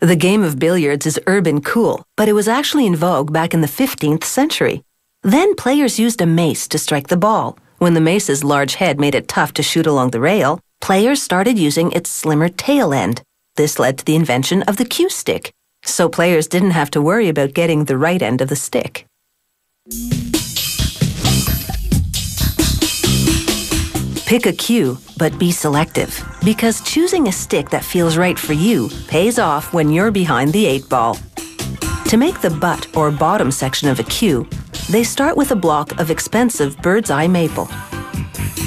The game of billiards is urban cool, but it was actually in vogue back in the 15th century. Then players used a mace to strike the ball. When the mace's large head made it tough to shoot along the rail, players started using its slimmer tail end. This led to the invention of the cue stick, so players didn't have to worry about getting the right end of the stick. Pick a cue, but be selective, because choosing a stick that feels right for you pays off when you're behind the 8-ball. To make the butt or bottom section of a cue, they start with a block of expensive bird's eye maple.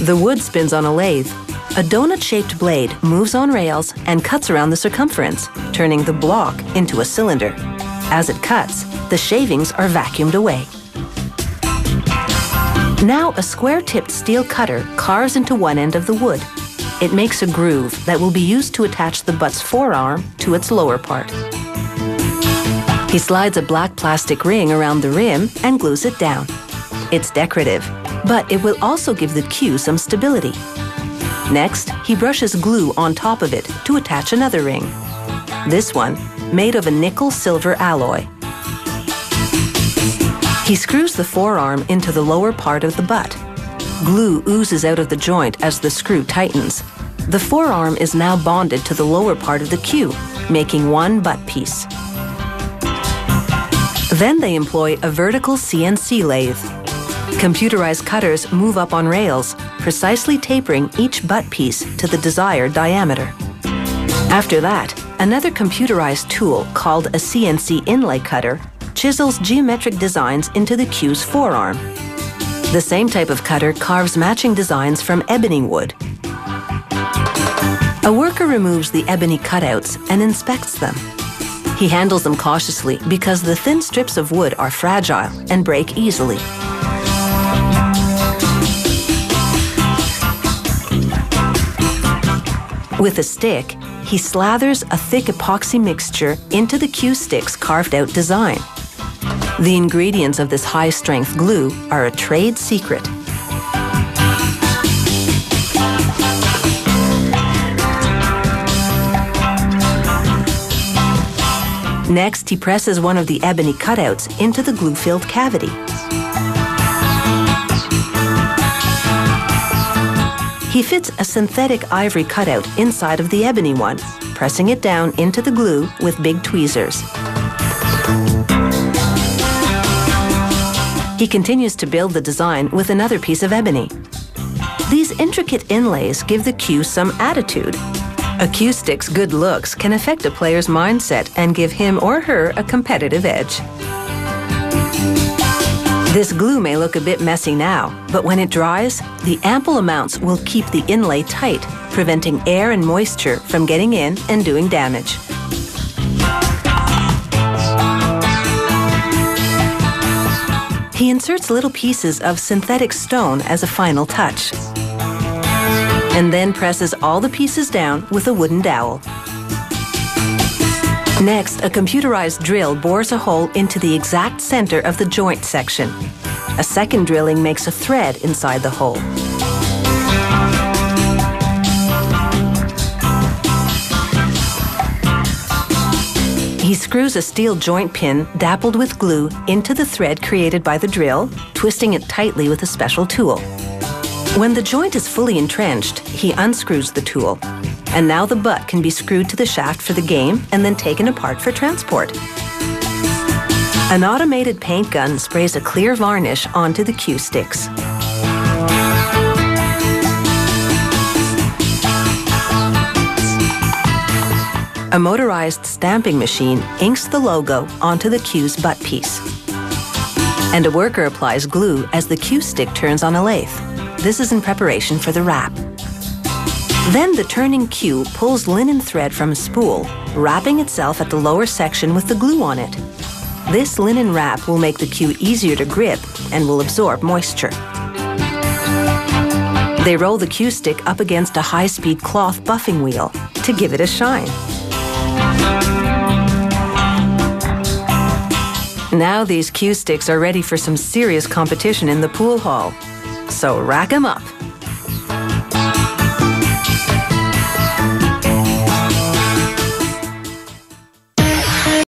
The wood spins on a lathe. A donut-shaped blade moves on rails and cuts around the circumference, turning the block into a cylinder. As it cuts, the shavings are vacuumed away. Now a square-tipped steel cutter carves into one end of the wood. It makes a groove that will be used to attach the butt's forearm to its lower part. He slides a black plastic ring around the rim and glues it down. It's decorative, but it will also give the cue some stability. Next, he brushes glue on top of it to attach another ring. This one, made of a nickel-silver alloy. He screws the forearm into the lower part of the butt. Glue oozes out of the joint as the screw tightens. The forearm is now bonded to the lower part of the cue, making one butt piece. Then they employ a vertical CNC lathe. Computerized cutters move up on rails, precisely tapering each butt piece to the desired diameter. After that, another computerized tool called a CNC inlay cutter chisels geometric designs into the cue's forearm. The same type of cutter carves matching designs from ebony wood. A worker removes the ebony cutouts and inspects them. He handles them cautiously because the thin strips of wood are fragile and break easily. With a stick, he slathers a thick epoxy mixture into the cue stick's carved-out design. The ingredients of this high-strength glue are a trade secret. Next, he presses one of the ebony cutouts into the glue-filled cavity. He fits a synthetic ivory cutout inside of the ebony one, pressing it down into the glue with big tweezers. He continues to build the design with another piece of ebony. These intricate inlays give the cue some attitude. A cue stick's good looks can affect a player's mindset and give him or her a competitive edge. This glue may look a bit messy now, but when it dries, the ample amounts will keep the inlay tight, preventing air and moisture from getting in and doing damage. He inserts little pieces of synthetic stone as a final touch, and then presses all the pieces down with a wooden dowel. Next, a computerized drill bores a hole into the exact center of the joint section. A second drilling makes a thread inside the hole. He screws a steel joint pin dappled with glue into the thread created by the drill, twisting it tightly with a special tool. When the joint is fully entrenched, he unscrews the tool. And now the butt can be screwed to the shaft for the game and then taken apart for transport. An automated paint gun sprays a clear varnish onto the cue sticks. A motorized stamping machine inks the logo onto the cue's butt piece. And a worker applies glue as the cue stick turns on a lathe. This is in preparation for the wrap. Then the turning cue pulls linen thread from a spool, wrapping itself at the lower section with the glue on it. This linen wrap will make the cue easier to grip and will absorb moisture. They roll the cue stick up against a high-speed cloth buffing wheel to give it a shine. Now these cue sticks are ready for some serious competition in the pool hall. So rack 'em up.